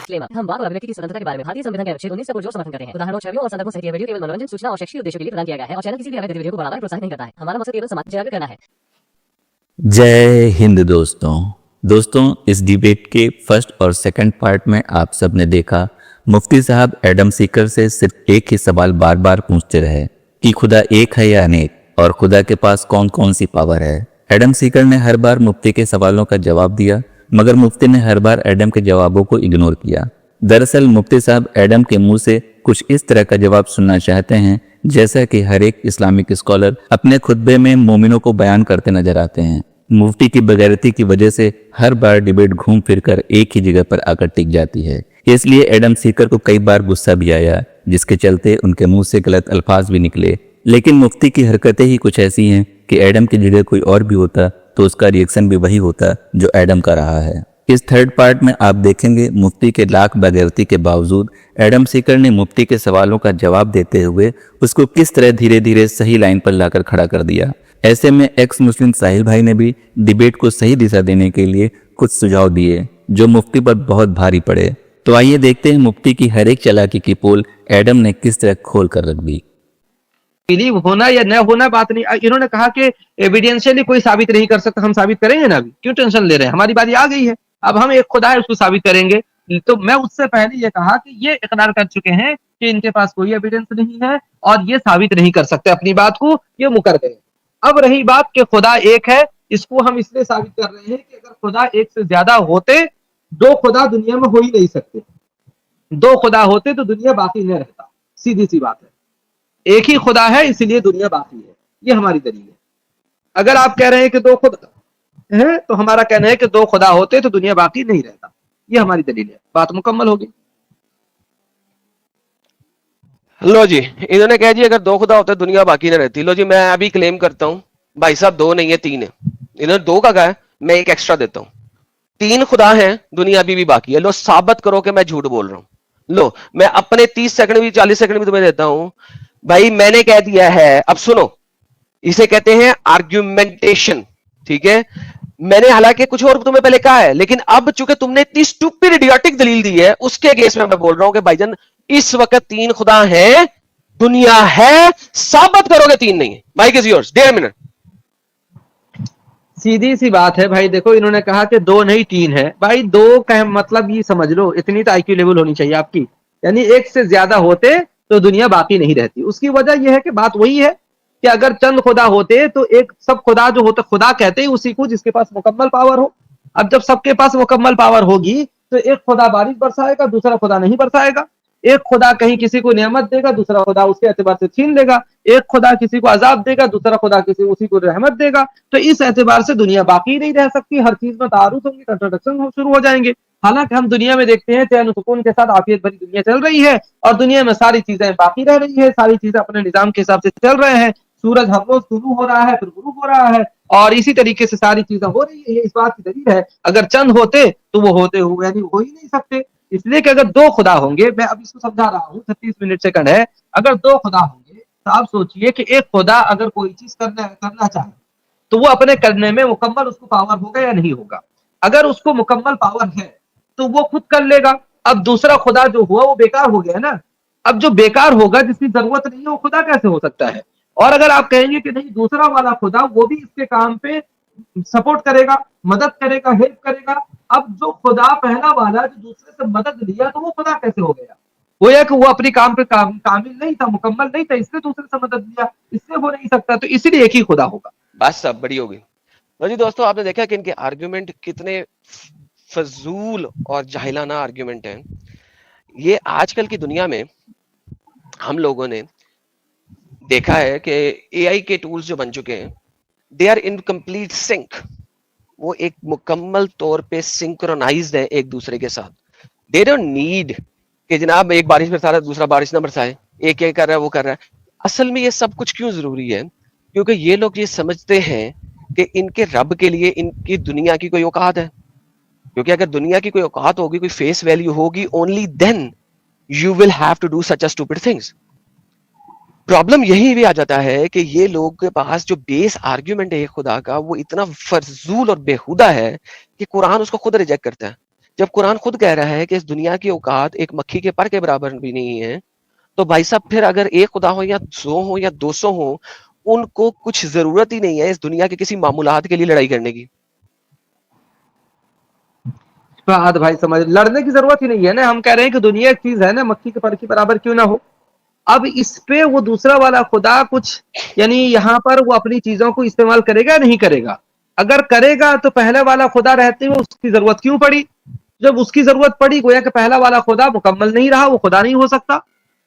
Disclaimer. हम वाक और अभिव्यक्ति की स्वतंत्रता के बारे में भारतीय संविधान के अनुच्छेद 19 से पुरजोर समर्थन करते हैं। उदाहरणों, छवियों और संदर्भों सहित यह वीडियो केवल मनोरंजन, सूचना और शैक्षिक उद्देश्यों के लिए प्रदान किया गया है और चैनल किसी भी अवैध गतिविधियों को बढ़ावा या प्रोत्साहित नहीं करता है। हमारा मकसद केवल समाज जागरूक करना है। जय हिंद दोस्तों, इस डिबेट के फर्स्ट और सेकंड पार्ट में आप सबने देखा मुफ्ती साहब एडम सीकर से सिर्फ एक ही सवाल बार बार पूछते रहे कि खुदा एक है या अनेक, और खुदा के पास कौन कौन सी पावर है। एडम सीकर ने हर बार मुफ्ती के सवालों का जवाब दिया, मगर मुफ्ती ने हर बार एडम के जवाबों को इग्नोर किया। दरअसल मुफ्ती साहब एडम के मुंह से कुछ इस तरह का जवाब सुनना चाहते हैं जैसा कि हर एक इस्लामिक स्कॉलर अपने खुतबे में मोमिनों को बयान करते नजर आते हैं। मुफ्ती की बेगैरती की वजह से हर बार डिबेट घूम फिर कर एक ही जगह पर आकर टिक जाती है। इसलिए एडम सीकर को कई बार गुस्सा भी आया, जिसके चलते उनके मुंह से गलत अल्फाज भी निकले। लेकिन मुफ्ती की हरकतें ही कुछ ऐसी हैं कि एडम की जगह कोई और भी होता तो उसका रिएक्शन भी वही होता जो एडम का रहा है। इस थर्ड पार्ट में आप देखेंगे मुफ्ती के लाख बेगैरती के बावजूद एडम सीकर ने मुफ्ती के सवालों का जवाब देते हुए उसको किस तरह धीरे धीरे सही लाइन पर लाकर खड़ा कर दिया। ऐसे में एक्स मुस्लिम साहिल भाई ने भी डिबेट को सही दिशा देने के लिए कुछ सुझाव दिए जो मुफ्ती पर बहुत भारी पड़े। तो आइए देखते हैं मुफ्ती की हर एक चालाकी की पोल एडम ने किस तरह खोल कर रख दी। बिलीव होना या न होना बात नहीं। इन्होंने कहा कि एविडेंशियली कोई साबित नहीं कर सकता, हम साबित करेंगे ना। अभी क्यों टेंशन ले रहे हैं, हमारी बारी आ गई है। अब हम एक खुदा है उसको साबित करेंगे। तो मैं उससे पहले ये कहा कि ये इकरार कर चुके हैं कि इनके पास कोई एविडेंस नहीं है और ये साबित नहीं कर सकते अपनी बात को, ये मुकर गए। अब रही बात कि खुदा एक है, इसको हम इसलिए साबित कर रहे हैं कि अगर खुदा एक से ज्यादा होते, दो खुदा दुनिया में हो ही नहीं सकते। दो खुदा होते तो दुनिया बाकी न रहता, सीधी सी बात है। एक ही खुदा है इसलिए दुनिया बाकी है, ये हमारी दलील है। अगर आप कह रहे हैं कि दो खुदा है तो हमारा कहना है कि दो खुदा होते तो दुनिया बाकी नहीं रहता, ये हमारी दलील है। बात मुकम्मल होगी। लो जी, इन्होंने कहा जी अगर दो खुदा होते दुनिया बाकी न रहती। लो जी, मैं अभी क्लेम करता हूं भाई साहब दो नहीं है तीन है। इन्होंने दो का कहा है, मैं एक एक्स्ट्रा देता हूं। तीन खुदा हैं, दुनिया अभी भी बाकी है। लो साबित करो कि मैं झूठ बोल रहा हूं। लो मैं अपने 30 सेकंड भी 40 सेकंड भी तुम्हें देता हूं भाई। मैंने कह दिया है, अब सुनो, इसे कहते हैं आर्ग्यूमेंटेशन, ठीक है। मैंने हालांकि कुछ और तुम्हें पहले कहा है, लेकिन अब चूंकि तुमने इतनी स्टूपिड इडियोटिक दलील दी है, उसके केस में मैं बोल रहा हूं कि भाईजान इस वक्त तीन खुदा हैं, दुनिया है, साबित करोगे तीन नहीं है। Mic is yours, 1.5 minute. सीधी सी बात है भाई। देखो इन्होंने कहा कि दो नहीं तीन है। भाई दो का मतलब ये समझ लो, इतनी तो आईक्यू लेवल होनी चाहिए आपकी। यानी एक से ज्यादा होते तो दुनिया बाकी नहीं रहती। उसकी वजह यह है कि बात वही है कि अगर चंद खुदा होते तो एक सब खुदा जो होता, खुदा कहते ही उसी को जिसके पास मुकम्मल पावर हो। अब जब सबके पास मुकम्मल पावर होगी तो एक खुदा बारिश बरसाएगा, दूसरा खुदा नहीं बरसाएगा। एक खुदा कहीं किसी को नेमत देगा, दूसरा खुदा उसके एतबार से छीन लेगा। एक खुदा किसी को अजाब देगा, दूसरा खुदा उसी को रहमत देगा। तो इस एतबार से दुनिया बाकी नहीं रह सकती। हर चीज में तारुफ होंगे, कंट्राडिक्शन शुरू हो जाएंगे। हालांकि हम दुनिया में देखते हैं चैन सुकून के साथ आफियत भरी दुनिया चल रही है और दुनिया में सारी चीजें बाकी रह रही है, सारी चीजें अपने निजाम के हिसाब से चल रहे हैं। सूरज हर रोज शुरू हो रहा है, फिर गुरूब हो रहा है और इसी तरीके से सारी चीजें हो रही है। ये इस बात की दलील है। अगर चंद होते तो वो होते हुए यानी हो ही नहीं सकते। इसलिए कि अगर दो खुदा होंगे, मैं अब इसको समझा रहा हूँ, 36 मिनट सेकंड है। अगर दो खुदा होंगे तो आप सोचिए कि एक खुदा अगर कोई चीज करना चाहे तो वो अपने करने में मुकम्मल उसको पावर होगा या नहीं होगा। अगर उसको मुकम्मल पावर है तो वो खुद कर लेगा। अब दूसरा खुदा जो हुआ वो बेकार हो गया ना। अब जो बेकार होगा, जिसकी जरूरत नहीं है, वो खुदा कैसे हो सकता है। और अगर आप कहेंगे कि नहीं दूसरा वाला खुदा वो भी इसके काम पे सपोर्ट करेगा, मदद करेगा, हेल्प करेगा। अब जो खुदा पहला वाला जो दूसरे से मदद लिया तो वो खुदा कैसे हो गया। वो या कि वो अपनी काम पे कामिल नहीं था, मुकम्मल नहीं था, इसलिए दूसरे से मदद लिया, इससे हो नहीं सकता। तो इसलिए एक ही खुदा होगा। बस सब बड़ी होगी। तो जी दोस्तों, आपने देखा कि इनके आर्ग्यूमेंट कितने फजूल और जाहिलाना आर्ग्यूमेंट हैं। ये आजकल की दुनिया में हम लोगों ने देखा है कि एआई के टूल्स जो बन चुके हैं, they are in complete sync. वो एक मुकम्मल तौर पे सिंक्रोनाइज्ड है एक दूसरे के साथ। दे डोंट नीड कि जनाब एक बारिश बरसा रहा है दूसरा बारिश ना बरसाए, एक ये कर रहा है वो कर रहा है। असल में ये सब कुछ क्यों जरूरी है? क्योंकि ये लोग ये समझते हैं कि इनके रब के लिए इनकी दुनिया की कोई औकात है। क्योंकि अगर दुनिया की कोई औकात होगी, कोई फेस वैल्यू होगी, only then you will have to do such a stupid things. Problem यही भी आ जाता है कि ये लोग के पास जो बेस आर्ग्यूमेंट है खुदा का, वो इतना फजूल और बेहुदा है कि कुरान उसको खुद रिजेक्ट करता है। جب قرآن خود کہہ رہا ہے کہ اس دنیا کی اوقات ایک مکھی کے پر کے برابر بھی نہیں ہے، تو بھائی صاحب پھر اگر ایک خدا ہو یا 100 ہو یا 200 ہو، ان کو کچھ ضرورت ہی نہیں ہے اس دنیا کے کسی معمولات کے لیے لڑائی کرنے کی. بات بھائی سمجھ، لڑنے کی ضرورت ہی نہیں ہے نا. ہم کہہ رہے ہیں کہ دنیا ایک چیز ہے نا، مکھی کے پر کے برابر کیوں نہ ہو. اب اس پہ وہ دوسرا والا خدا کچھ یعنی یہاں پر وہ اپنی چیزوں کو استعمال کرے گا نہیں کرے گا؟ اگر کرے گا تو پہلے والا خدا رہتے ہوئے اس کی ضرورت کیوں پڑی؟ جب اس کی ضرورت پڑی گویا کہ پہلا والا خدا مکمل نہیں رہا، وہ خدا نہیں ہو سکتا.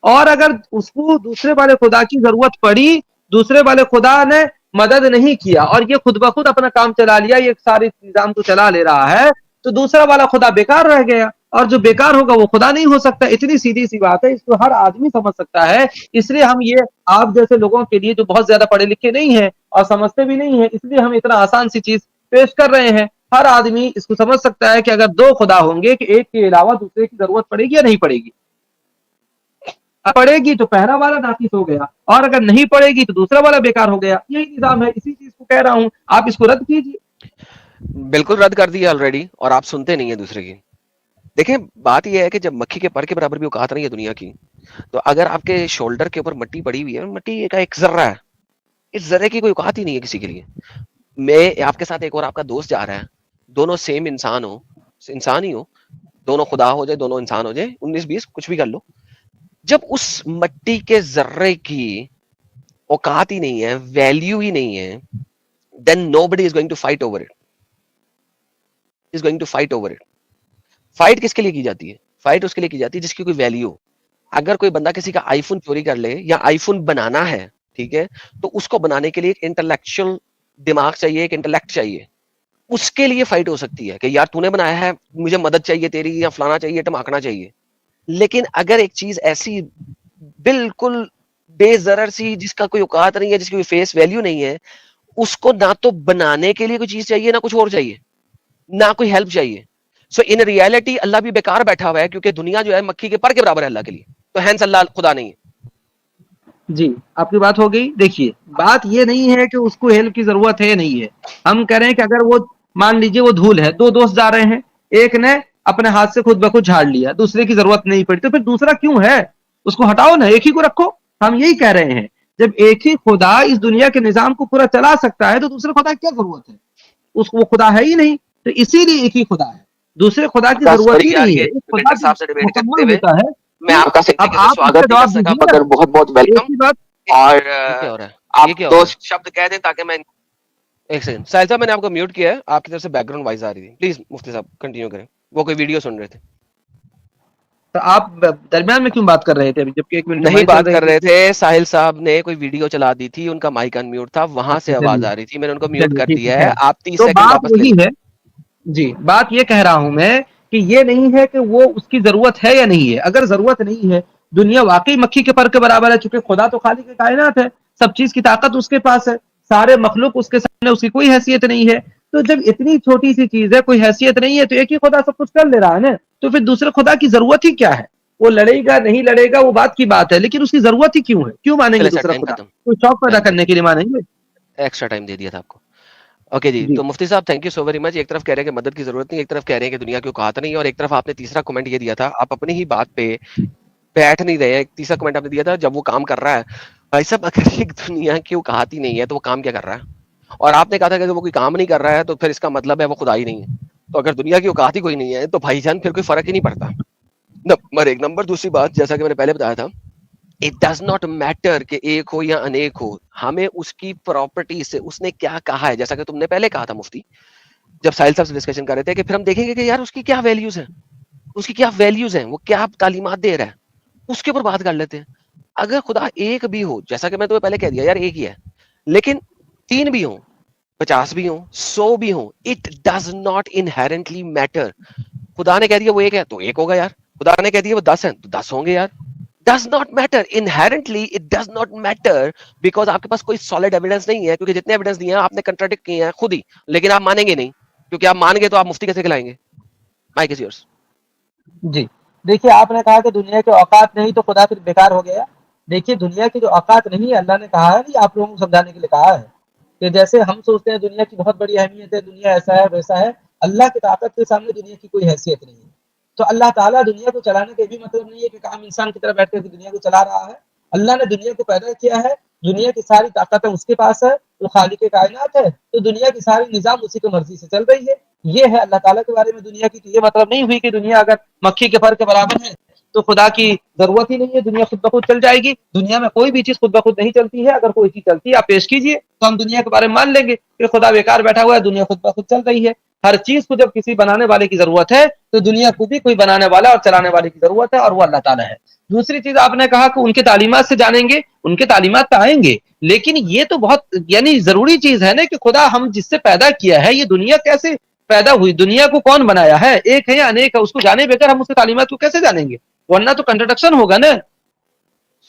اور اگر اس کو دوسرے والے خدا کی ضرورت پڑی، دوسرے والے خدا نے مدد نہیں کیا اور یہ خود بخود اپنا کام چلا لیا، یہ سارے نظام تو چلا لے رہا ہے، تو دوسرا والا خدا بیکار رہ گیا، اور جو بیکار ہوگا وہ خدا نہیں ہو سکتا. اتنی سیدھی سی بات ہے، اس کو ہر آدمی سمجھ سکتا ہے. اس لیے ہم یہ آپ جیسے لوگوں کے لیے جو بہت زیادہ پڑھے لکھے نہیں ہیں اور سمجھتے بھی نہیں ہیں، اس لیے ہم اتنا آسان سی چیز پیش کر رہے ہیں. ہر آدمی اس کو سمجھ سکتا ہے کہ اگر دو خدا ہوں گے کہ ایک کے علاوہ دوسرے کی ضرورت پڑے گی یا نہیں پڑے گی. پڑے گی تو پہلا والا ناقص ہو گیا، اور اگر نہیں پڑے گی تو دوسرا والا بیکار ہو گیا. یہی نظام ہے، اسی چیز کو کہہ رہا ہوں. آپ اس کو رد کیجیے. بالکل رد کر دیا آلریڈی، اور آپ سنتے نہیں ہیں دوسرے کی. دیکھیں بات یہ ہے کہ جب مکھی کے پر کے برابر بھی اوقات نہیں ہے دنیا کی، تو اگر آپ کے شولڈر کے اوپر مٹی پڑی ہوئی ہے، مٹی کا ایک ذرہ ہے، اس ذرے کی کوئی اوقات ہی نہیں ہے کسی کے لیے. میں آپ کے ساتھ ایک اور آپ کا دوست جا رہا ہے، دونوں سیم انسان ہو، انسان ہی ہو، دونوں خدا ہو جائے، دونوں انسان ہو جائے، 19-20 کچھ بھی کر لو، جب اس مٹی کے ذرے کی اوقات ہی نہیں ہے، ویلیو ہی نہیں ہے، then nobody is going to fight over it. is going to fight over it. Fight کس کے لیے کی جاتی ہے؟ فائٹ اس کے لیے کی جاتی ہے جس کی کوئی ویلیو. اگر کوئی بندہ کسی کا آئی فون چوری کر لے یا آئی فون بنانا ہے، ٹھیک ہے، تو اس کو بنانے کے لیے ایک انٹلیکچوئل دماغ چاہیے، ایک انٹلیکٹ چاہیے. اس کے لیے فائٹ ہو سکتی ہے کہ یار تو نے بنایا ہے، مجھے مدد چاہیے تیری، یا فلانا چاہیے، ٹماکنا چاہیے. لیکن اگر ایک چیز ایسی بالکل بے ضرر سی، جس کا کوئی اوقات نہیں ہے، جس کی کوئی فیس ویلیو نہیں ہے، اس کو نہ تو بنانے کے لیے کوئی چیز چاہیے، نہ کچھ اور چاہیے، نہ کوئی ہیلپ چاہیے. سو ان ریالٹی اللہ بھی بیکار بیٹھا ہوا ہے، کیونکہ دنیا جو ہے مکھی کے پر کے برابر ہے اللہ کے لیے، تو ہینس اللہ خدا نہیں ہے. جی آپ کی بات ہو گئی. دیکھیے بات یہ نہیں ہے کہ اس کو ہیلپ کی ضرورت ہے نہیں ہے. ہم کہہ رہے ہیں کہ اگر وہ مان لیجیے وہ دھول ہے، دو دوست جا رہے ہیں، ایک نے اپنے ہاتھ سے خود بخود جھاڑ لیا، دوسرے کی ضرورت نہیں پڑی، تو پھر دوسرا کیوں ہے؟ اس کو ہٹاؤ نا، ایک ہی کو رکھو. ہم یہی کہہ رہے ہیں، جب ایک ہی خدا اس دنیا کے نظام کو پورا چلا سکتا ہے تو دوسرے خدا کی کیا ضرورت ہے؟ اس کو وہ خدا ہے ہی نہیں، تو اسی لیے ایک ہی خدا ہے، دوسرے خدا کی ضرورت ہی نہیں ہے. ایک خدا جو مکمل ہوتا ہے. میں آپ کا اب آپ اس کا جواب دیجیے نا. بہت بہت ایک ہی بات. اور آپ دو شبد کہہ دیں تاکہ میں ایک سیکنڈ. ساحل صاحب میں نے آپ کو میوٹ کیا ہے، آپ کی طرف سے بیک گراؤنڈ وائز آ رہی تھی. پلیز مفتی صاحب کنٹینیو کریں، وہ کوئی ویڈیو سن رہے تھے. تو آپ درمیان میں کیوں بات کر رہے تھے جبکہ 1 منٹ نہیں بات کر رہے تھے، ساحل صاحب نے کوئی ویڈیو چلا دی تھی، ان کا مائک ان میوٹ تھا، وہاں سے آواز آ رہی تھی، میں نے ان کو میوٹ کر دیا ہے. آپ 30 تو سیکنڈ بات واپس لے وہی لیں. ہے. جی بات یہ کہہ رہا ہوں میں کہ یہ نہیں ہے کہ وہ اس کی ضرورت ہے یا نہیں ہے. اگر ضرورت نہیں ہے، دنیا واقعی مکھی کے پر کے برابر ہے، چونکہ خدا تو خالق کے کائنات ہے، سب چیز کی طاقت اس کے پاس ہے، سارے مخلوق اس کے سامنے اس کی کوئی حیثیت نہیں ہے. تو جب اتنی چھوٹی سی چیز ہے، کوئی حیثیت نہیں ہے، تو ایک ہی خدا سب کچھ کر لے رہا ہے نا، تو پھر دوسرے خدا کی ضرورت ہی کیا ہے؟ وہ لڑے گا نہیں لڑے گا وہ بات کی بات ہے، لیکن اس کی ضرورت ہی کیوں ہے؟ کیوں مانیں گے چلے سر دوسرا ٹائم خدا؟ ختم، کوئی شوق پیدا ٹائم کرنے کے لیے مانیں گے؟ ایکسٹرا ٹائم دے دیا تھا آپ کو. اوکے جی، تو مفتی صاحب thank you so very much. ایک طرف کہہ رہے ہیں کہ مدد کی ضرورت نہیں، ایک طرف کہہ رہے ہیں کہ دنیا کی اوقات نہیں، اور ایک طرف آپ نے تیسرا کمنٹ یہ دیا تھا، آپ اپنی ہی بات پہ بیٹھ نہیں رہے. ایک تیسرا کمنٹ آپ نے دیا تھا، جب وہ کام کر رہا ہے بھائی صاحب، اگر ایک دنیا کی اوقات ہی نہیں ہے تو وہ کام کیا کر رہا ہے؟ اور آپ نے کہا تھا کہ وہ کوئی کام نہیں کر رہا ہے تو پھر اس کا مطلب ہے وہ خدا ہی نہیں ہے. تو اگر دنیا کی اوقات ہی کوئی نہیں ہے تو بھائی جان پھر کوئی فرق ہی نہیں پڑتا. نمبر ایک. نمبر دوسری بات، جیسا کہ میں نے پہلے بتایا تھا، اٹ ڈز ناٹ میٹر کہ ایک ہو یا انیک ہو، ہمیں اس کی پراپرٹی سے اس نے کیا کہا ہے، جیسا کہ تم نے پہلے کہا تھا مفتی جب ساحل صاحب سے ڈسکشن کر رہے تھے، کہ پھر ہم دیکھیں گے کہ یار اس کی کیا ویلیوز ہیں، اس کی کیا ویلیوز ہیں، وہ کیا تعلیمات دے رہا ہے، اس کے اوپر بات کر لیتے ہیں. اگر خدا ایک بھی ہو، جیسا کہ میں تمہیں پہلے کہہ دیا یار ایک ہی ہے، لیکن 3 بھی ہوں، 50 بھی ہوں، 100 بھی ہوں، it does not inherently matter. خدا نے کہہ دیا وہ ایک ہے تو ایک ہوگا یار، خدا نے کہہ دیا وہ 10 ہیں تو 10 ہوں گے یار. does not matter inherently, it does not matter because آپ کے پاس کوئی solid evidence نہیں ہے، کیونکہ جتنے evidence دیے ہیں آپ نے contradict کیے ہیں خود ہی، لیکن آپ مانیں گے نہیں، کیونکہ آپ مان گے تو آپ مفتی کیسے کھلائیں گے. Mic is yours. جی دیکھیے، آپ نے کہا کہ دنیا کے اوقات نہیں تو خدا پھر بیکار ہو گیا. دیکھیے دنیا کی جو اوقات نہیں ہے، اللہ نے کہا ہے نہیں، آپ لوگوں کو سمجھانے کے لیے کہا ہے کہ جیسے ہم سوچتے ہیں دنیا کی بہت بڑی اہمیت ہے، دنیا ایسا ہے ویسا ہے، اللہ کی طاقت کے سامنے دنیا کی کوئی حیثیت نہیں ہے. تو اللہ تعالیٰ دنیا کو چلانے کا بھی مطلب نہیں ہے کہ کام انسان کی طرح بیٹھ کر دنیا کو چلا رہا ہے. اللہ نے دنیا کو پیدا کیا ہے, دنیا کی ساری طاقتیں اس کے پاس ہے, تو خالق کائنات ہے, تو دنیا کی ساری نظام اسی کی مرضی سے چل رہی ہے. یہ ہے اللہ تعالیٰ کے بارے میں دنیا کی. تو یہ مطلب نہیں ہوئی کہ دنیا اگر مکھی کے پر کے برابر ہے تو خدا کی ضرورت ہی نہیں ہے, دنیا خود بخود چل جائے گی. دنیا میں کوئی بھی چیز خود بخود نہیں چلتی ہے. اگر کوئی چیز چلتی ہے آپ پیش کیجئے تو ہم دنیا کے بارے میں مان لیں گے کہ خدا بیکار بیٹھا ہوا ہے, دنیا خود بخود چل رہی ہے. ہر چیز کو جب کسی بنانے والے کی ضرورت ہے تو دنیا کو بھی کوئی بنانے والا اور چلانے والے کی ضرورت ہے, اور وہ اللہ تعالیٰ ہے. دوسری چیز آپ نے کہا کہ ان کے تعلیمات سے جانیں گے, ان کے تعلیمات پہ آئیں گے, لیکن یہ تو بہت یعنی ضروری چیز ہے نا کہ خدا ہم جس سے پیدا کیا ہے, یہ دنیا کیسے پیدا ہوئی, دنیا کو کون بنایا ہے, ایک ہے یا انیک ہے, اس کو جانے بغیر ہم اس کی تعلیمات کو کیسے جانیں گے؟ ورنہ تو کنٹرڈکشن ہوگا نا.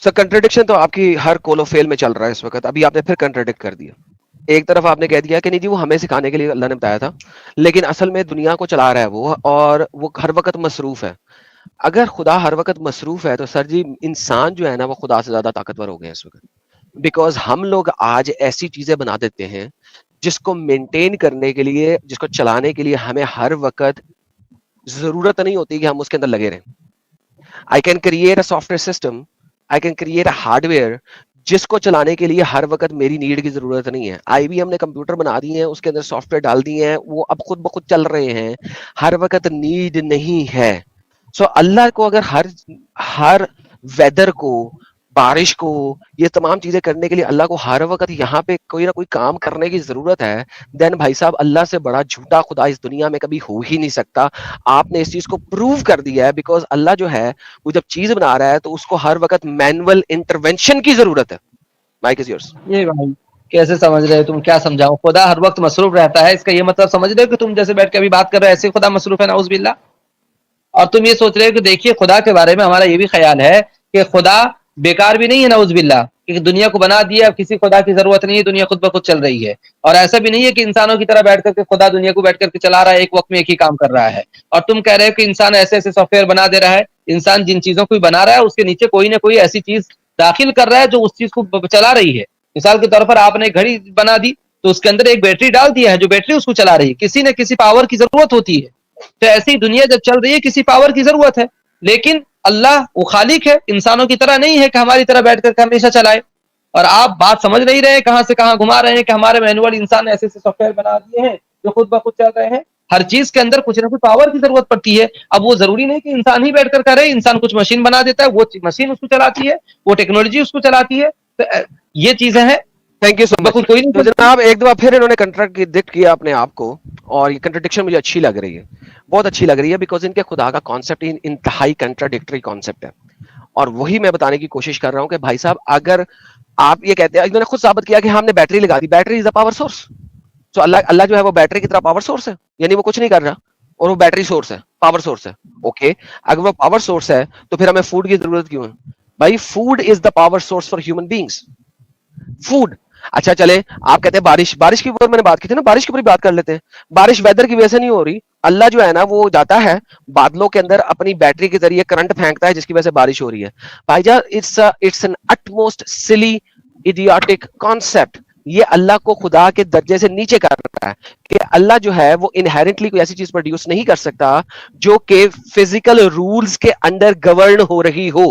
سر کنٹرڈکشن تو آپ کی ہر کول و فیل میں چل رہا ہے اس وقت. ابھی آپ نے پھر کنٹرڈکٹ کر دیا. ایک طرف آپ نے کہہ دیا کہ نہیں جی وہ ہمیں سکھانے کے لیے اللہ نے بتایا تھا, لیکن اصل میں دنیا کو چلا رہا ہے وہ, اور وہ ہر وقت مصروف ہے. اگر خدا ہر وقت مصروف ہے تو سر جی انسان جو ہے نا وہ خدا سے زیادہ طاقتور ہو گئے ہیں اس وقت. بیکاز ہم لوگ آج ایسی چیزیں بنا دیتے ہیں جس کو مینٹین کرنے کے لیے, جس کو چلانے کے لیے ہمیں ہر وقت ضرورت نہیں ہوتی کہ ہم اس کے اندر لگے رہیں. I can create a software system, I can create a hardware جس کو چلانے کے لیے ہر وقت میری نیڈ کی ضرورت نہیں ہے. آئی بی ایم نے کمپیوٹر بنا دیے ہیں, اس کے اندر سافٹ ویئر ڈال دیے ہیں, وہ اب خود بخود چل رہے ہیں, ہر وقت نیڈ نہیں ہے. سو اللہ کو اگر ہر ویدر کو, بارش کو, یہ تمام چیزیں کرنے کے لیے اللہ کو ہر وقت یہاں پہ کوئی نہ کوئی کام کرنے کی ضرورت ہے, دین بھائی صاحب اللہ سے بڑا جھوٹا خدا اس دنیا میں کبھی ہو ہی نہیں سکتا. آپ نے اس چیز کو پروو کر دیا ہے, بیکاز اللہ جو ہے وہ جب چیز بنا رہا ہے تو اس کو ہر وقت مینول انٹرونشن کی ضرورت ہے. Mic is yours. یہ بھائی کیسے سمجھ رہے ہو تم, کیا سمجھاؤ؟ خدا ہر وقت مصروف رہتا ہے, اس کا یہ مطلب سمجھ رہے ہو کہ تم جیسے بیٹھ کے ابھی بات کر رہے ہو ایسے خدا مصروف ہے؟ نعوذ باللہ. اور تم یہ سوچ رہے ہو کہ دیکھیے خدا کے بارے میں ہمارا یہ بھی خیال ہے کہ خدا بیکار بھی نہیں ہے, نعوذ باللہ, کہ دنیا کو بنا دیا, کسی خدا کی ضرورت نہیں ہے, دنیا خود بخود چل رہی ہے. اور ایسا بھی نہیں ہے کہ انسانوں کی طرح بیٹھ کر کے خدا دنیا کو بیٹھ کر کے چلا رہا ہے, ایک وقت میں ایک ہی کام کر رہا ہے. اور تم کہہ رہے ہو کہ انسان ایسے ایسے سافٹ ویئر بنا دے رہا ہے. انسان جن چیزوں کو بنا رہا ہے اس کے نیچے کوئی نہ کوئی ایسی چیز داخل کر رہا ہے جو اس چیز کو چلا رہی ہے. مثال کے طور پر آپ نے گھڑی بنا دی تو اس کے اندر ایک بیٹری ڈال دیا ہے, جو بیٹری اس کو چلا رہی ہے. کسی نہ کسی پاور کی ضرورت ہوتی ہے. تو ایسی دنیا جب چل رہی ہے کسی پاور کی ضرورت ہے, لیکن اللہ وہ خالق ہے, انسانوں کی طرح نہیں ہے کہ ہماری طرح بیٹھ کر کے ہمیشہ چلائے. اور آپ بات سمجھ نہیں رہے, کہاں سے کہاں گھما رہے ہیں کہ ہمارے مینول انسان ایسے ایسے سافٹ ویئر بنا دیے ہیں جو خود بخود چل رہے ہیں. ہر چیز کے اندر کچھ نہ کچھ پاور کی ضرورت پڑتی ہے. اب وہ ضروری نہیں کہ انسان ہی بیٹھ کر کرے, انسان کچھ مشین بنا دیتا ہے, وہ مشین اس کو چلاتی ہے, وہ ٹیکنالوجی اس کو چلاتی ہے. تو یہ چیزیں ہیں. تھینک یو سو مچ. کوئی نہیں تو جناب ایک دفعہ پھر انہوں نے کنٹرڈکٹ کیا اپنے آپ کو, اور یہ کنٹرڈکشن مجھے اچھی لگ رہی ہے, بہت اچھی لگ رہی ہے, بیکاز ان کے خدا کا کانسیپٹ انتہائی کنٹراڈکٹری کانسیپٹ ہے. اور وہی میں بتانے کی کوشش کر رہا ہوں کہ بھائی صاحب اگر آپ یہ کہتے ہیں, انہوں نے خود ثابت کیا کہ ہم نے بیٹری لگا دی, battery is a power source. تو اللہ جو ہے وہ بیٹری کی طرح پاور سورس ہے, یعنی وہ کچھ نہیں کر رہا اور وہ بیٹری سورس ہے, پاور سورس ہے. اوکے, اگر وہ پاور سورس ہے تو پھر ہمیں فوڈ کی ضرورت کیوں ہے بھائی؟ Food is the power source for human beings, food. اچھا چلے, آپ کہتے ہیں بارش کی اوپر میں نے بات کی تھی نا, بارش کے اوپر بات کر لیتے ہیں. بارش ویدر کی وجہ سے نہیں ہو رہی, اللہ جو ہے نا وہ جاتا ہے بادلوں کے اندر اپنی بیٹری کے ذریعے کرنٹ پھینکتا ہے جس کی وجہ سے بارش ہو رہی ہے. بھائی جان it's an utmost silly idiotic concept. یہ اللہ کو خدا کے درجے سے نیچے کر رہا ہے کہ اللہ جو ہے وہ انہیرنٹلی کوئی ایسی چیز پروڈیوس نہیں کر سکتا جو کہ فزیکل رولز کے انڈر گورن ہو رہی ہو.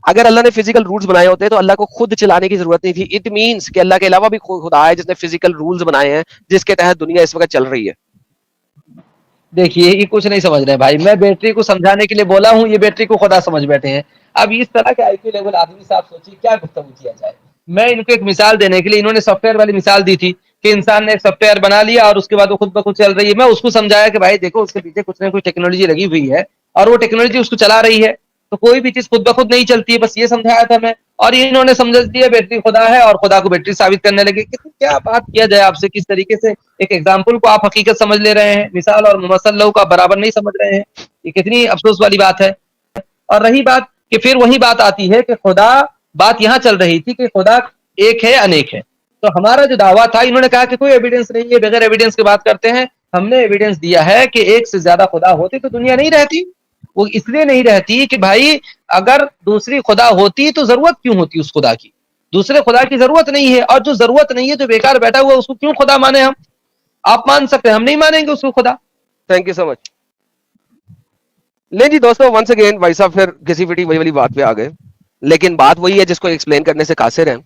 اگر اللہ نے فزیکل رولز بنائے ہوتے تو اللہ کو خود چلانے کی ضرورت نہیں تھی. اٹ مینس کہ اللہ کے علاوہ بھی خدا ہے جس نے فزیکل رولز بنائے ہیں جس کے تحت دنیا اس وقت چل رہی ہے. دیکھیے یہ کچھ نہیں سمجھ رہے بھائی, میں بیٹری کو سمجھانے کے لیے بولا ہوں, یہ بیٹری کو خدا سمجھ بیٹھے ہیں. اب اس طرح کے آئی کیو لیول آدمی صاحب سوچیے کیا گفتگو کیا جائے. میں ان کو ایک مثال دینے کے لیے, انہوں نے سافٹ ویئر والی مثال دی تھی کہ انسان نے ایک سافٹ ویئر بنا لیا اور اس کے بعد وہ خود بخود چل رہی ہے. میں اس کو سمجھایا کہ بھائی دیکھو اس کے پیچھے کچھ نہ کچھ ٹیکنالوجی لگی ہوئی ہے اور وہ ٹیکنالوجی اس کو چلا رہی ہے. تو کوئی بھی چیز خود بخود نہیں چلتی ہے, بس یہ سمجھایا تھا میں. اور انہوں نے سمجھ دیا بیٹری خدا ہے اور خدا کو بیٹری ثابت کرنے لگے. کیا بات کیا جائے آپ سے, کس طریقے سے ایک ایگزامپل کو آپ حقیقت سمجھ لے رہے ہیں, مثال اور ممثل لو کا برابر نہیں سمجھ رہے ہیں. یہ کتنی افسوس والی بات ہے. اور رہی بات کہ پھر وہی بات آتی ہے کہ خدا, بات یہاں چل رہی تھی کہ خدا ایک ہے انیک ہے. تو ہمارا جو دعویٰ تھا, انہوں نے کہا کہ کوئی ایویڈنس نہیں ہے, بغیر ایویڈنس کی بات کرتے ہیں. ہم نے ایویڈنس دیا ہے کہ ایک سے زیادہ خدا ہوتے تو دنیا نہیں رہتی. وہ اس لیے نہیں رہتی کہ بھائی اگر دوسری خدا ہوتی تو ضرورت کیوں ہوتی اس خدا کی؟ دوسرے خدا کی ضرورت نہیں ہے, اور جو ضرورت نہیں ہے جو بیکار بیٹھا ہوا اس کو کیوں خدا مانے ہم؟ آپ مان سکتے ہیں, ہم نہیں مانیں گے اس کو خدا. Thank you so much. ले जी दोस्तों, वंस अगेन भाई साहब फिर घिसी पिटी वही वाली बात पे आ गए, लेकिन बात वही है जिसको एक्सप्लेन करने से कासिर है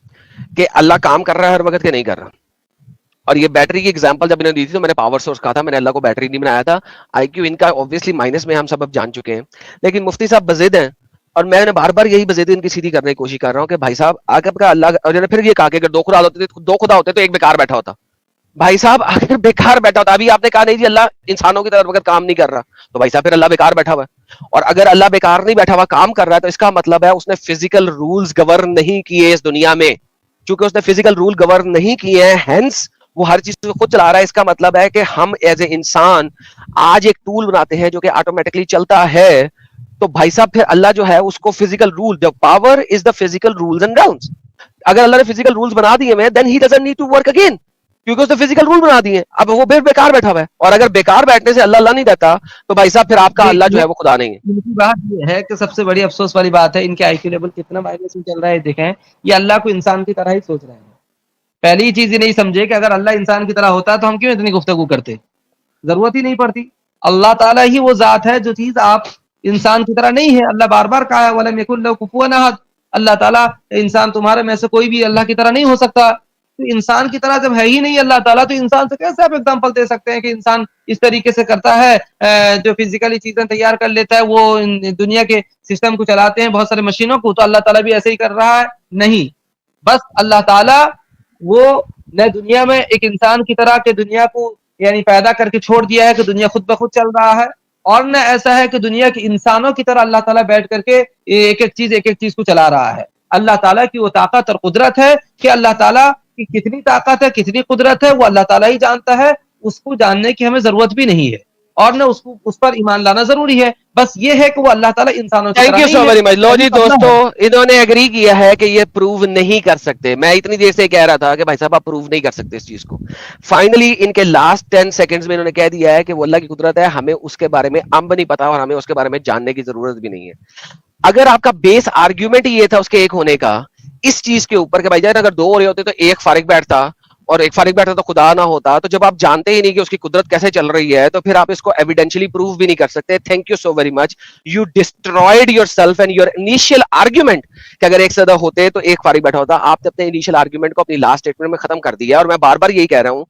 कि अल्लाह काम कर रहा है हर वक्त के नहीं कर रहा। और ये बैटरी की एग्जांपल जब इन्होंने दी थी तो मैंने पावर सोर्स कहा था, मैंने अल्लाह को बैटरी नहीं बनाया था। आईक्यू इनका ऑब्वियसली माइनस में हम सब अब जान चुके हैं, लेकिन मुफ्ती साहब बजिद हैं और मैंने बार बार यही बजिद इनकी सीधी करने की कोशिश कर रहा हूँ कि भाई साहब आगे अल्लाह, और उन्होंने फिर ये कहा कि अगर दो खुदा होते तो एक बेकार बैठा होता। भाई साहब अगर बेकार बैठा होता, अभी आपने कहा नहीं जी अल्लाह इंसानों की तरह वक्त काम नहीं कर रहा, तो भाई साहब फिर अल्लाह बेकार बैठा हुआ है। और अगर अल्लाह बेकार नहीं बैठा हुआ काम कर रहा है तो इसका मतलब है उसने फिजिकल रूल्स गवर्न नहीं किए इस दुनिया में। चूंकि उसने फिजिकल रूल गवर्न नहीं किए हैं, हेंस वो हर चीज को खुद चला रहा है। इसका मतलब है कि हम एज ए इंसान आज एक टूल बनाते हैं जो कि ऑटोमेटिकली चलता है, तो भाई साहब फिर अल्लाह जो है उसको physical rule, the power is the physical rules and rounds. अगर अल्लाह ने फिजिकल रूल्स बना दिए हैं then he doesn't need to work again, क्योंकि उसने फिजिकल रूल बना दिए। अब वो बेकार बैठा हुआ है, और अगर बेकार बैठने से अल्लाह नहीं देता तो भाई साहब फिर आपका अल्लाह जो है वो खुदा नहीं है। इनकी बात ये है कि सबसे बड़ी अफसोस वाली बात है, इनके आईक्यू लेवल कितना माइनस में चल रहा है देखें। ये अल्लाह को इंसान की तरह ही सोच रहे हैं। पहली चीज ये नहीं समझे कि अगर अल्लाह इंसान की तरह होता तो हम क्यों इतनी गुफ्तगू करते, जरूरत ही नहीं पड़ती। अल्लाह ताला ही वो जात है जो चीज आप इंसान की तरह नहीं है। अल्लाह बार बार कहा है वलम यकुल लहू कुफुवन अहद, अल्लाह ताला इंसान तुम्हारे में से कोई भी अल्लाह की तरह नहीं हो सकता। तो इंसान की तरह जब है ही नहीं अल्लाह ताला, तो इंसान से कैसे आप एग्जांपल दे सकते हैं कि इंसान इस तरीके से करता है, जो फिजिकली चीजें तैयार कर लेता है, वो दुनिया के सिस्टम को चलाते हैं बहुत सारे मशीनों को, तो अल्लाह ताला भी ऐसे ही कर रहा है? नहीं, बस अल्लाह ताला वो न दुनिया में एक इंसान की तरह के दुनिया को यानी पैदा करके छोड़ दिया है कि दुनिया खुद ब खुद चल रहा है, और न ऐसा है कि दुनिया के इंसानों की तरह अल्लाह ताला बैठ करके एक एक चीज को चला रहा है। अल्लाह ताला की वो ताकत और कुदरत है कि अल्लाह ताला की कितनी ताकत है, कितनी कुदरत है, वो अल्लाह ताला ही जानता है। उसको जानने की हमें जरूरत भी नहीं है, और न उसको उस पर ईमान लाना जरूरी है। बस ये है कि वो अल्लाह ताला इंसानों की थैंक तरह यू नहीं सो है। Very much. लो जी अल्लाह है। दोस्तों, इन्होंने एग्री किया है कि ये प्रूव नहीं कर सकते। मैं इतनी देर से कह रहा था कि भाई साहब आप प्रूव नहीं कर सकते इस चीज को। फाइनली इनके लास्ट 10 सेकंड्स में इन्होंने कह दिया है कि वो अल्लाह की कुदरत है, हमें उसके बारे में अंब नहीं पता और हमें उसके बारे में जानने की जरूरत भी नहीं है। अगर आपका बेस आर्ग्यूमेंट ही ये था उसके एक होने का इस चीज के ऊपर कि भाई जान अगर दो हो रहे होते तो एक फारिग बैठता और एक फारिग बैठा तो खुदा ना होता, तो जब आप जानते ही नहीं कि उसकी कुदरत कैसे चल रही है तो फिर आप इसको एविडेंशियली प्रूव भी नहीं कर सकते। Thank you so very much, you destroyed yourself and your initial argument कि अगर एक सदा होते तो एक फारिग बैठा होता। आपने अपने इनिशियल आर्ग्यूमेंट को अपनी लास्ट स्टेटमेंट में खत्म कर दिया, और मैं बार बार यही कह रहा हूं,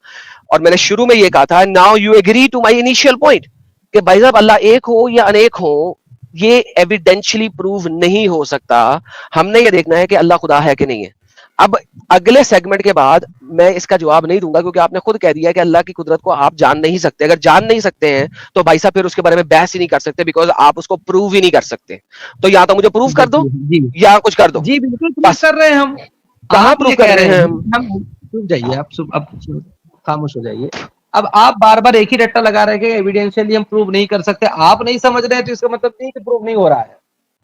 और मैंने शुरू में ये कहा था, now you agree to my initial point कि भाई साहब अल्लाह एक हो या अनेक हो ये एविडेंशियली प्रूव नहीं हो सकता। हमने ये देखना है कि अल्लाह खुदा है कि नहीं है। अब अगले सेगमेंट के बाद मैं इसका जवाब नहीं दूंगा, क्योंकि आपने खुद कह दिया कि अल्लाह की कुदरत को आप जान नहीं सकते। अगर जान नहीं सकते हैं तो भाई साहब फिर उसके बारे में बहस ही नहीं कर सकते, बिकॉज आप उसको प्रूव ही नहीं कर सकते। तो या तो मुझे प्रूव कर दो जी या कुछ कर दो। जी बिल्कुल प्रूव बस। कर रहे हैं हम। कहाँ आप प्रूव ये कर कह रहे हैं हम चुप जाइए, आप अब खामोश हो जाइए। अब आप बार बार एक ही रट्टा लगा रहे हैं कि एविडेंशियली हम प्रूव नहीं कर सकते। आप नहीं समझ रहे हैं तो इसका मतलब नहीं कि प्रूव नहीं हो रहा है।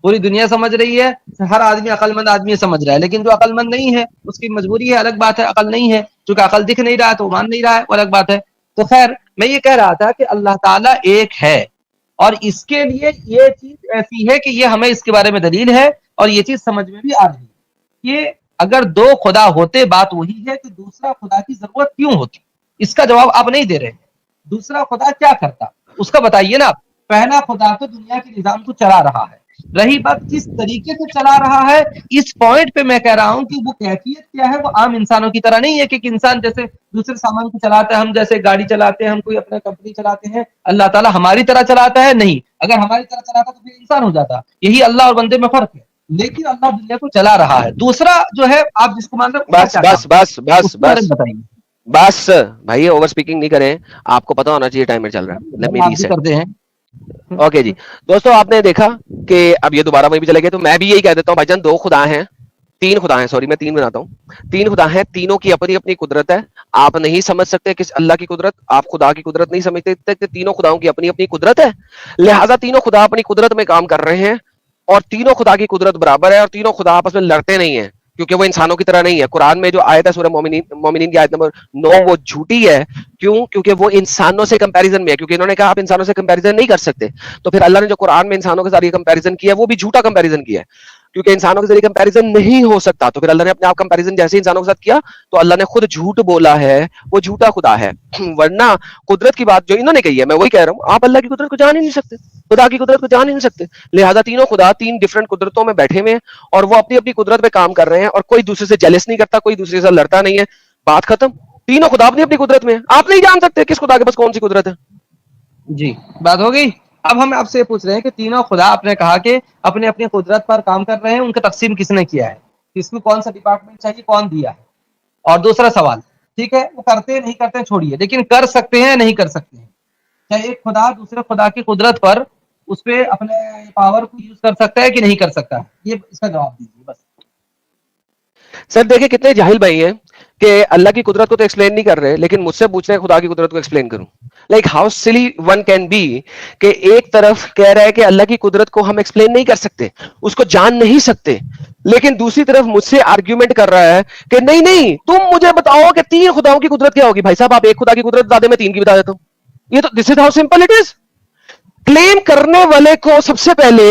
पूरी दुनिया समझ रही है, हर आदमी अकलमंद आदमी समझ रहा है, लेकिन जो अकलमंद नहीं है उसकी मजबूरी है, अलग बात है। अकल नहीं है, चूंकि अकल दिख नहीं रहा है तो मान नहीं रहा है, वो अलग बात है। तो खैर मैं ये कह रहा था कि अल्लाह ताला एक है, और इसके लिए ये चीज ऐसी है कि ये हमें इसके बारे में दलील है और ये चीज समझ में भी आ रही है। ये अगर दो खुदा होते, बात वही है कि दूसरा खुदा की जरूरत क्यों होती। इसका जवाब आप नहीं दे रहे। दूसरा खुदा क्या करता उसका बताइए ना। पहला खुदा तो दुनिया के निजाम को चला रहा है। रही बात किस तरीके से चला रहा है, इस पॉइंट पे मैं कह रहा हूं कि वो कैफियत क्या है, वो आम इंसानों की तरह नहीं है कि इंसान जैसे दूसरे सामान को चलाता है, हम जैसे गाड़ी चलाते हैं, हम कोई अपना कंपनी चलाते हैं, अल्लाह ताला हमारी तरह चलाता है नहीं। अगर हमारी तरह चलाता तो फिर इंसान हो जाता। यही अल्लाह और बंदे में फर्क है, लेकिन अल्लाह दुनिया को चला रहा है। दूसरा जो है आप जिसको मान रहे हो, बस बस बस बस उसके बारे बस में बताइए। बस भाई ओवर स्पीकिंग नहीं करें, आपको पता होना चाहिए टाइमर चल रहा है। लेट मी आप भी रीसेट। करते हैं। ओके जी दोस्तों, आपने देखा कि अब ये दोबारा वहीं भी चले गए, तो मैं भी यही कह देता हूँ भाईजान, दो खुदा हैं, तीन खुदा हैं, सॉरी मैं तीन बनाता हूँ। तीन खुदा हैं, तीनों की अपनी अपनी कुदरत है। आप नहीं समझ सकते किस अल्लाह की कुदरत, आप खुदा की कुदरत नहीं समझते, तीनों खुदाओं की अपनी अपनी कुदरत है। लिहाजा तीनों खुदा अपनी कुदरत में काम कर रहे हैं, और तीनों खुदा की कुदरत बराबर है, और तीनों खुदा आपस में लड़ते नहीं है, क्योंकि वो इंसानों की तरह नहीं है। कुरान में जो आयत है सूरह मोमिनीन की आयत नंबर 9 वो झूठी है। क्यों? क्योंकि वो इंसानों से कंपैरिजन में है, क्योंकि इन्होंने कहा आप इंसानों से कंपैरिजन नहीं कर सकते। तो फिर अल्लाह ने जो कुरान में इंसानों के साथ ये कंपैरिजन किया है वो भी झूठा कंपैरिजन किया है। क्योंकि इंसानों के जरिए कंपैरिजन नहीं हो सकता, तो फिर अल्लाह ने अपने आप कंपैरिजन जैसे इंसानों के साथ किया तो अल्लाह ने खुद झूठ बोला है, वो झूठा खुदा है। वरना कुदरत की बात जो इन्होंने कही है, मैं वही कह रहा हूँ, आप अल्लाह की कुदरत को जान ही नहीं सकते, खुदा की कुदरत को जान ही नहीं सकते। लिहाजा तीनों खुदा तीन डिफरेंट कुदरतों में बैठे हुए हैं और वो अपनी अपनी कुदरत पे काम कर रहे हैं और कोई दूसरे से जेलस नहीं करता, कोई दूसरे से लड़ता नहीं है, बात खत्म। तीनों खुदा अपनी अपनी कुदरत में है, आप नहीं जान सकते किस खुदा के पास कौन सी कुदरत है। जी, बात हो गई। अब हम आपसे ये पूछ रहे हैं कि तीनों खुदा, आपने कहा कि अपने अपनी कुदरत पर काम कर रहे हैं, उनका तकसीम किसने किया है, किसको कौन सा डिपार्टमेंट चाहिए, कौन दिया है। और दूसरा सवाल, ठीक है, वो करते हैं नहीं करते हैं छोड़िए, लेकिन कर सकते हैं नहीं कर सकते हैं, क्या एक खुदा दूसरे खुदा की कुदरत पर उस पर अपने पावर को यूज कर सकता है कि नहीं कर सकता है, ये इसका जवाब दीजिए बस। सर देखिए कितने जाहिल भाई हैं कि अल्लाह की कुदरत को तो एक्सप्लेन नहीं कर रहे, लेकिन मुझसे पूछ रहे हैं खुदा की कुदरत को एक्सप्लेन करूं। Like how silly one can be कि एक तरफ कह रहा है कि अल्लाह की कुदरत को हम एक्सप्लेन नहीं कर सकते, उसको जान नहीं सकते, लेकिन दूसरी तरफ मुझसे आर्ग्यूमेंट कर रहा है कि नहीं नहीं तुम मुझे बताओ कि तीन खुदाओं की कुदरत क्या होगी। भाई साहब आप एक खुदा की कुदरत बता दे, मैं तीन की बता देता हूं। ये तो this is how simple it is. Claim करने वाले को सबसे पहले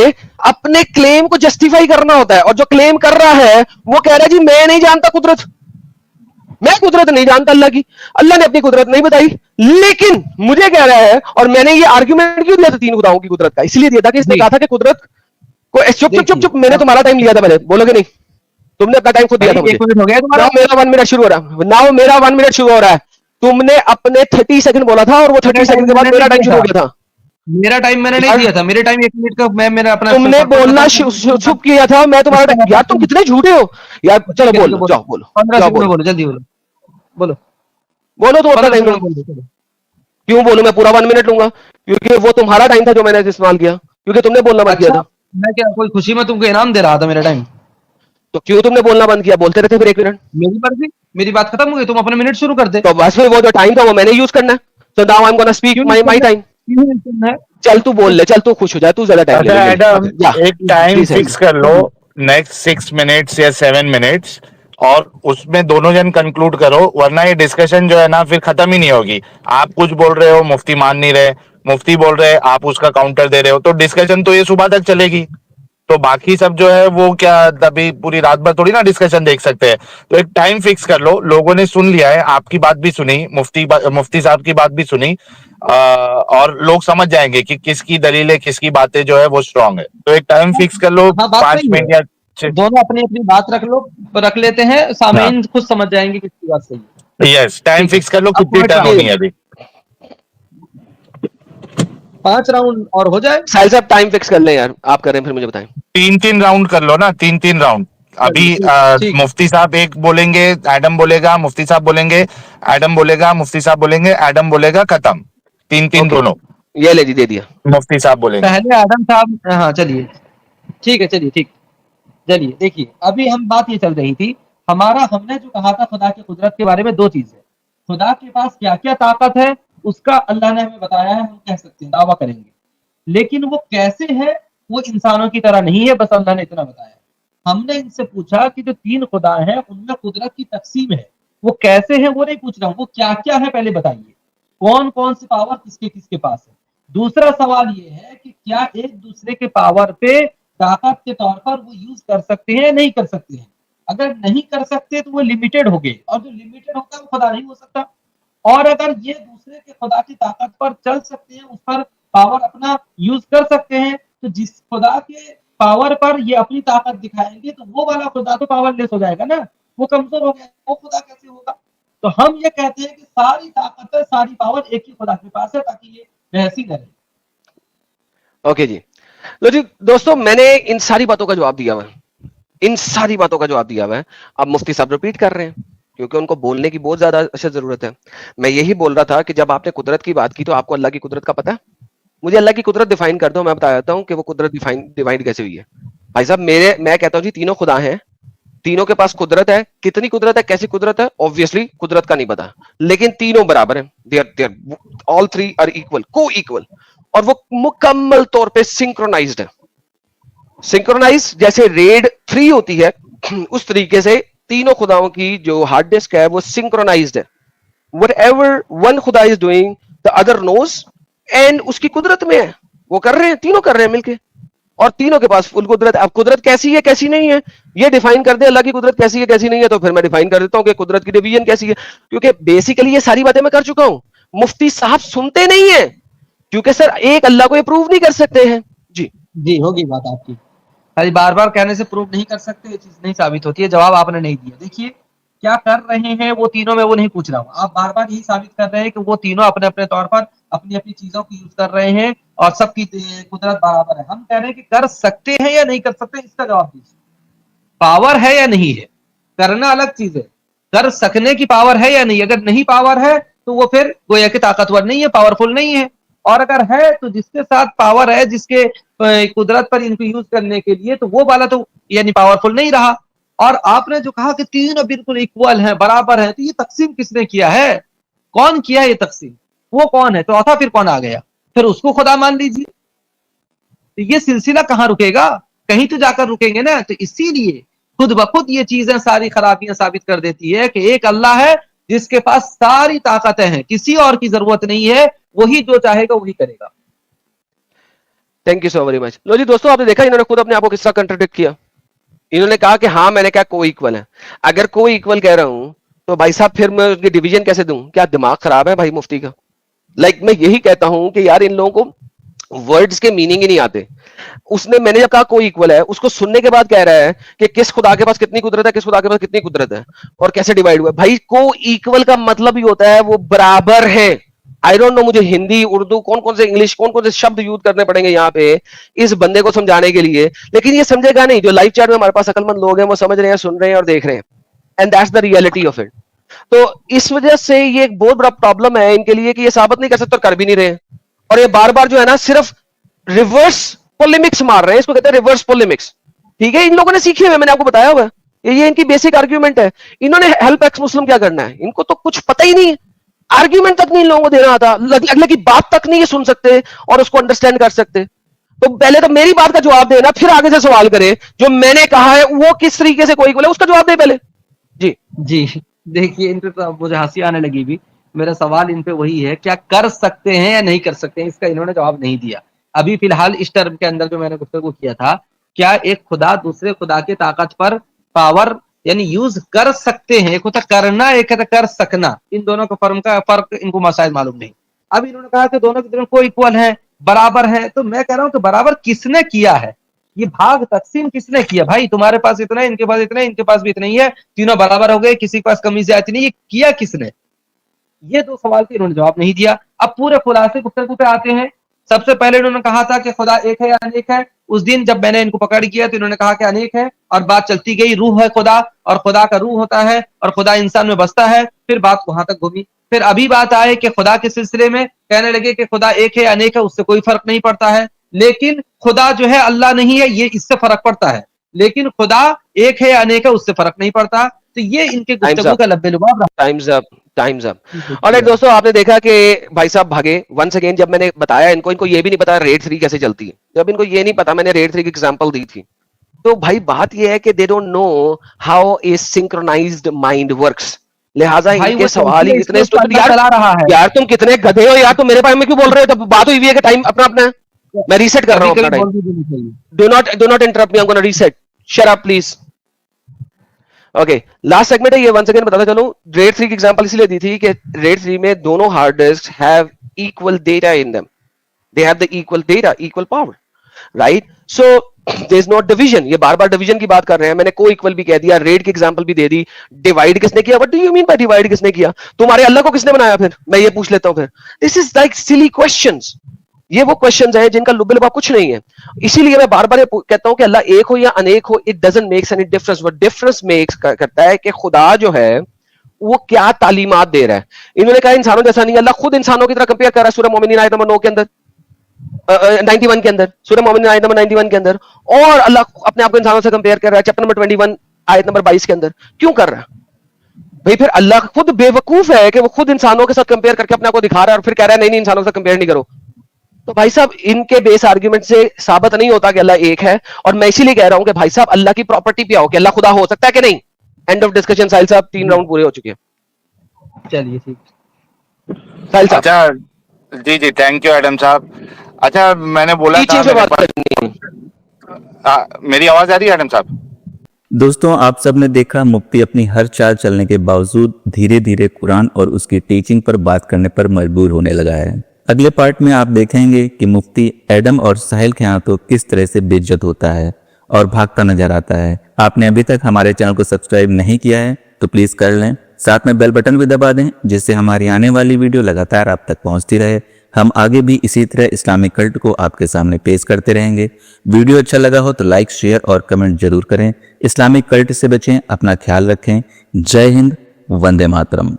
अपने क्लेम को जस्टिफाई करना होता है, और जो क्लेम कर रहा है वो कह रहा है जी मैं नहीं जानता कुदरत, मैं कुदरत नहीं जानता अल्लाह की, अल्लाह ने अपनी कुदरत नहीं बताई, लेकिन मुझे कह रहा है। और मैंने ये आर्ग्यूमेंट क्यों दिया था तीन खुदाओं की कुदरत का, इसलिए दिया था कि इसने कहा था कि कुदरत को चुप चुप चुप चुप, मैंने तुम्हारा टाइम लिया था, पहले बोलोगे नहीं, तुमने अपना टाइम खुद दिया था मुझे। 1 मिनट हो गया तुम्हारा। नाउ मेरा 1 मिनट शुरू हो रहा है, नाउ मेरा 1 मिनट शुरू हो रहा है। तुमने अपने 30 सेकंड बोला था और वो 30 सेकंड के बाद मेरा टाइम शुरू हो गया था। मेरा टाइम मैंने नहीं दिया था, मेरे टाइम 1 मिनट का मैं मेरा अपना तुमने बोलना चुप किया था, मैं तुम्हारा टाइम, यार तुम कितने झूठे हो यार। चलो बोलो, जाओ बोलो, 15 जाओ सेकंड में बोलो, बोलो, जल्दी बोलो, बोलो बोलो तुम अपना 15 टाइम सेकंड लो। में बोलो, चलो। क्यों बोलूं, मैं पूरा 1 मिनट लूंगा, क्योंकि वो तुम्हारा टाइम था जो मैंने इस्तेमाल किया, क्योंकि तुमने बोलना बंद किया अच्छा, था। मैं क्या कोई खुशी में तुमको इनाम दे रहा था मेरा टाइम? तो क्यों तुमने बोलना बंद किया, बोलते रहते फिर 1 मिनट। मेरी मर्जी, मेरी बात खत्म हो गई, तुम अपना मिनट शुरू कर दे। तो बस फिर वो जो टाइम था वो मैंने यूज करना है। So now I am gonna speak क्यों माय नहीं टाइम। क्यों नहीं करना है? चल तू बोल ले, चल तू खुश हो जाए, तू ज्यादा टाइम ले अच्छा ले। एडम, जा एक टाइम प्लीज फिक्स कर लो, नेक्स्ट 6 मिनट्स या 7 मिनट्स, और उसमें दोनों जन कंक्लूड करो, वरना ये डिस्कशन जो है ना फिर खत्म ही नहीं होगी। आप कुछ बोल रहे हो, मुफ्ती मान नहीं रहे, मुफ्ती बोल रहे आप उसका काउंटर दे रहे हो, तो डिस्कशन तो ये सुबह तक चलेगी। तो बाकी सब जो है वो क्या तभी पूरी रात भर थोड़ी ना डिस्कशन देख सकते हैं। तो एक टाइम फिक्स कर लो, लोगों ने सुन लिया है, आपकी बात भी सुनी, मुफ्ती साहब की बात भी सुनी, और लोग समझ जाएंगे कि किसकी दलीलें किसकी बातें जो है वो स्ट्रांग है। तो एक टाइम फिक्स कर लो, हाँ, बात 5 सही है। मिनट या दोनों अपनी अपनी बात रख लेते हैं, सामीन खुद समझ जाएंगे किसकी बात सही है। यस, टाइम ठीक है। फिक्स कर लो, अब कितनी पांच टर्न राउंड होनी है अभी। 5 राउंड और हो जाए। साहिल साहब टाइम फिक्स कर ले यार, आप कर रहे हैं फिर मुझे बताएं। 3-3 राउंड कर लो ना, 3-3 राउंड। अभी ठीक। मुफ्ती साहब एक बोलेंगे, एडम बोलेगा, मुफ्ती साहब बोलेंगे, एडम बोलेगा, मुफ्ती साहब बोलेंगे, एडम बोलेगा, खत्म। 3-3 ओके। दोनों। ये ले जी, दे दिया। मुफ्ती साहब बोलेंगे। पहले आदम साहब, हाँ चलिए, ठीक है, चलिए ठीक। चलिए देखिए, अभी हम बात ये चल रही थी, हमने जो कहा था खुदा की कुदरत के बारे में, 2 चीजें, खुदा के पास क्या क्या ताकत है उसका अल्लाह ने हमें बताया है, हम कह सकते हैं, दावा करेंगे, लेकिन वो कैसे है वो इंसानों की तरह नहीं है, बस अल्लाह ने इतना बताया। हमने इनसे पूछा कि जो 3 खुदा हैं उनमें कुदरत की तकसीम है, वो कैसे है वो नहीं पूछ रहा हूं, वो क्या क्या है पहले बताइए, कौन कौन सी पावर किसके किसके पास है। दूसरा सवाल ये है कि क्या एक दूसरे के पावर पे ताकत के तौर पर वो यूज कर सकते हैं, नहीं कर सकते हैं। अगर नहीं कर सकते तो वो लिमिटेड हो गए, और जो लिमिटेड होता है वो खुदा नहीं हो सकता। और अगर ये दूसरे के खुदा की ताकत पर चल सकते हैं, उस पर पावर अपना यूज कर सकते हैं, तो जिस खुदा के पावर पर ये अपनी ताकत दिखाएंगे तो वो वाला खुदा तो पावरलेस हो जाएगा ना, वो कमजोर हो गया, वो खुदा कैसे होगा। तो हम ये कहते हैं कि सारी ताकत है, सारी पावर एक ही खुदा के पास है, ताकि ये बहस ही न रहे। ओके जी, लो जी दोस्तों, मैंने इन सारी बातों का जवाब दिया हुआ है, इन सारी बातों का जवाब दिया हुआ है। अब मुफ्ती साहब रिपीट कर रहे हैं क्योंकि उनको बोलने की बहुत ज्यादा अशद जरूरत है। मैं यही बोल रहा था कि जब आपने कुदरत की बात की तो आपको अल्लाह की कुदरत का पता है। मुझे अल्लाह की कुदरत डिफाइन कर दो, मैं बता देता हूं कि वो कुदरत डिफाइन कैसे हुई है। भाई साहब मैं कहता हूं जी तीनों खुदा हैं, तीनों के पास कुदरत है। कितनी कुदरत है, कैसी कुदरत है, ऑब्वियसली कुदरत का नहीं पता, लेकिन तीनों बराबर हैं। देयर ऑल 3 आर इक्वल, को इक्वल, और वो मुकम्मल तौर पे सिंक्रोनाइज्ड है। सिंक्रोनाइज जैसे रेड 3 होती है, उस तरीके से तीनों खुदाओं की जो हार्ड डिस्क है वो सिंक्रोनाइज्ड है। Whatever one खुदा is doing, the other knows, and उसकी कुदरत में है, वो कर रहे हैं, तीनों कर रहे हैं मिलके। और तीनों के पास फुल कुदरत। अब कुदरत कैसी है कैसी नहीं है ये डिफाइन कर दे, अल्लाह की कुदरत कैसी है कैसी नहीं है, तो फिर मैं डिफाइन कर देता हूं कि कुदरत की डिवीजन कैसी है, क्योंकि बेसिकली ये सारी बातें मैं कर चुका हूं। मुफ्ती साहब सुनते नहीं है, क्योंकि सर एक अल्लाह को प्रूव नहीं कर सकते हैं। जी होगी बात आपकी, खाली बार बार कहने से प्रूव नहीं कर सकते, ये चीज नहीं साबित होती है। जवाब आपने नहीं दिया। देखिए क्या कर रहे हैं वो तीनों, में वो नहीं पूछ रहा हूँ, आप बार बार यही साबित कर रहे हैं कि वो तीनों अपने अपने तौर पर अपनी अपनी चीजों को यूज कर रहे हैं और सबकी कुदरत बराबर है। हम कह रहे हैं कि कर सकते हैं या नहीं कर सकते, इसका जवाब दीजिए। पावर है या नहीं है, करना अलग चीज है, कर सकने की पावर है या नहीं। अगर नहीं पावर है तो वो फिर गोया कि ताकतवर नहीं है, पावरफुल नहीं है। और अगर है तो जिसके साथ पावर है, जिसके कुदरत पर इनको यूज करने के लिए, तो वो वाला तो यानी पावरफुल नहीं रहा। और आपने जो कहा कि तीनों बिल्कुल इक्वल हैं, बराबर हैं, तो ये तकसीम किसने किया है, कौन किया ये तकसीम, वो कौन है, चौथा फिर कौन आ गया, फिर उसको खुदा मान लीजिए। तो ये सिलसिला कहां रुकेगा, कहीं तो जाकर रुकेंगे ना। तो इसीलिए खुद ब खुद ये चीजें सारी खराबियां साबित कर देती है कि एक अल्लाह है जिसके पास सारी ताकतें हैं, किसी और की जरूरत नहीं है, वही जो चाहेगा वही करेगा। Thank you so very much. लो जी दोस्तों, आपने देखा इन्होंने खुद अपने आप को किस तरह कंट्राडिक्ट किया। इन्होंने कहा कि हाँ मैंने कहा को इक्वल है। अगर को इक्वल कह रहा हूं तो भाई साहब फिर मैं उसकी डिवीजन कैसे दूं, क्या दिमाग खराब है भाई मुफ्ती का। मैं यही कहता हूं कि यार इन लोगों को वर्ड्स के मीनिंग ही नहीं आते। उसने मैंने जब कहा को इक्वल है, उसको सुनने के बाद कह रहा है कि किस खुदा के पास कितनी कुदरत है, किस खुदा के पास कितनी कुदरत है और कैसे डिवाइड हुआ। भाई को इक्वल का मतलब ही होता है वो बराबर है। आई डोंट नो मुझे हिंदी उर्दू कौन कौन से इंग्लिश कौन कौन से शब्द यूज करने पड़ेंगे यहाँ पे इस बंदे को समझाने के लिए, लेकिन ये समझेगा नहीं। जो लाइव चैट में हमारे पास अकलमंद लोग हैं वो समझ रहे हैं, सुन रहे हैं और देख रहे हैं, and that's the reality of it. तो इस वजह से ये एक बहुत बड़ा प्रॉब्लम है इनके लिए कि ये साबित नहीं कर सकते और कर भी नहीं रहे। और ये बार बार जो है ना सिर्फ रिवर्स पोलेमिक्स मार रहे हैं, इसको कहते हैं रिवर्स पोलेमिक्स। ठीक है, इन लोगों ने सीखे हुए, मैंने आपको बताया हुआ है, ये इनकी बेसिक आर्ग्यूमेंट है। इन्होंने हेल्प एक्स मुस्लिम क्या करना है, इनको तो कुछ पता ही नहीं है, आर्ग्यूमेंट तक नहीं इन लोगों को देना आता, अगले की बात तक नहीं ये सुन सकते और उसको अंडरस्टैंड कर सकते। तो पहले तो मेरी बात का जवाब देना, फिर आगे से सवाल करे जो मैंने कहा है वो किस तरीके से कोई बोले उसका जवाब दे पहले। जी देखिए इन पे तो मुझे हंसी आने लगी भी। मेरा सवाल इन पे वही है, क्या कर सकते हैं या नहीं कर सकते हैं, इसका इन्होंने जवाब नहीं दिया। अभी फिलहाल इस टर्म के अंदर जो मैंने गुफ्तगू किया था, क्या एक खुदा दूसरे खुदा की ताकत पर पावर यानी यूज कर सकते हैं, एक होता करना एक होता कर सकना, इन दोनों का फर्क इनको शायद मालूम नहीं। अब इन्होंने कहा कि दोनों की दोनों को इक्वल है, बराबर है, तो मैं कह रहा हूं कि बराबर किसने किया है, ये भाग तकसीम किसने किया। भाई तुम्हारे पास इतना है, इनके पास इतना है, इनके पास भी इतना ही है, तीनों बराबर हो गए, किसी के पास कमी ज्यादा नहीं, ये किया किसने। ये दो सवाल के इन्होंने जवाब नहीं दिया। अब पूरे खुलासे गुफ्तगू पे आते हैं। सबसे पहले इन्होंने कहा था कि खुदा एक है या अनेक है। उस दिन जब मैंने इनको पकड़ किया तो इन्होंने कहा कि अनेक है, और बात चलती गई रूह है खुदा, और खुदा का रूह होता है, और खुदा इंसान में बसता है। फिर बात वहां तक घूमी। फिर अभी बात आए कि खुदा के सिलसिले में कहने लगे कि खुदा एक है अनेक है, उससे कोई फर्क नहीं पड़ता है, लेकिन खुदा जो है अल्लाह नहीं है, ये इससे फर्क पड़ता है। लेकिन खुदा एक है अनेक है, उससे फर्क नहीं पड़ता। तो ये इनके गुफ्तगू का लब्बे लुबाब रहा। Times up. और दोस्तों आपने देखा कि भाई साहब भागे वंस अगेन। जब मैंने बताया इनको ये भी नहीं पता रेड 3 कैसे चलती है। जब इनको ये नहीं पता, मैंने रेड 3 की एग्जांपल दी थी। तो भाई बात ये है कि they don't know how a synchronized mind works. लिहाजा इनके सवाल ही इतने यार तुम कितने गधे हो यार, तुम मेरे बारे में क्यों बोल रहे हो। तब बात हुई है कि टाइम अपना अपना मैं रीसेट कर रहा हूं अपना time. Do not interrupt me, I am gonna reset. Shut up please. Okay, last segment है ये। वंस अगेन बताता चलूं, रेड 3 की एग्जांपल इसलिए दी थी कि रेड 3 में दोनों hard disk have equal data in them, they have the equal data, equal power, right. So there is no division. ये बार बार डिवीजन की बात कर रहे हैं, मैंने को इक्वल भी कह दिया, रेड की एग्जांपल भी दे दी। डिवाइड किसने किया, what do you mean by divide किसने किया, तुम्हारे अल्लाह को किसने बनाया, फिर मैं ये पूछ लेता हूं। फिर this is like silly questions. ये वो क्वेश्चंस हैं जिनका लुब्बे लुबा कुछ नहीं है। इसीलिए मैं बार बार कहता हूं कि अल्लाह एक हो या अनेक हो, it doesn't makes any difference. What difference makes करता है कि खुदा जो है वो क्या तालीमात दे रहा है। इन्होंने कहा इंसानों जैसा नहीं, अल्लाह खुद इंसानों की तरह कंपेयर कर रहा है सूरह मोमिनीन आयत नंबर 9 के अंदर, 91 के अंदर, सूरह मोमिनीन आयत नंबर 91 के अंदर। और अल्लाह अपने आप को इंसानों से कंपेयर कर रहा है चैप्टर नंबर 21 आयत नंबर 22 के अंदर। क्यों कर रहा है भाई? फिर अल्लाह खुद बेवकूफ है कि वो खुद इंसानों के साथ कंपेयर करके अपने आप को दिखा रहा है और फिर कह रहा है नहीं इंसानों से कंपेयर नहीं करो। तो भाई साहब इनके बेस आर्ग्यूमेंट से साबित नहीं होता कि अल्लाह एक है। और मैं इसीलिए कह रहा हूं कि भाई साहब अल्लाह की प्रॉपर्टी पे आओ कि अल्लाह खुदा हो सकता है कि नहीं। End of discussion. साहिल साहब 3 राउंड पूरे हो चुके हैं। चलिए ठीक, साहिल साहब। अच्छा जी, थैंक यू एडम साहब। अच्छा मैंने बोला था बात करनी है। मेरी आवाज आ रही है एडम साहब? दोस्तों आप सब ने देखा मुफ्ती अपनी हर चाल चलने के बावजूद धीरे धीरे कुरान और उसकी टीचिंग पर बात करने पर मजबूर होने लगा है। अगले पार्ट में आप देखेंगे कि मुफ्ती एडम और साहिल के हाथों किस तरह से बेइज्जत होता है और भागता नजर आता है। आपने अभी तक हमारे चैनल को सब्सक्राइब नहीं किया है तो प्लीज कर लें, साथ में बेल बटन भी दबा दें जिससे हमारी आने वाली वीडियो लगातार आप तक पहुंचती रहे। हम आगे भी इसी तरह इस्लामिक कल्ट को आपके सामने पेश करते रहेंगे। वीडियो अच्छा लगा हो तो लाइक, शेयर और कमेंट जरूर करें। इस्लामिक कल्ट से बचें, अपना ख्याल रखें। जय हिंद, वंदे मातरम।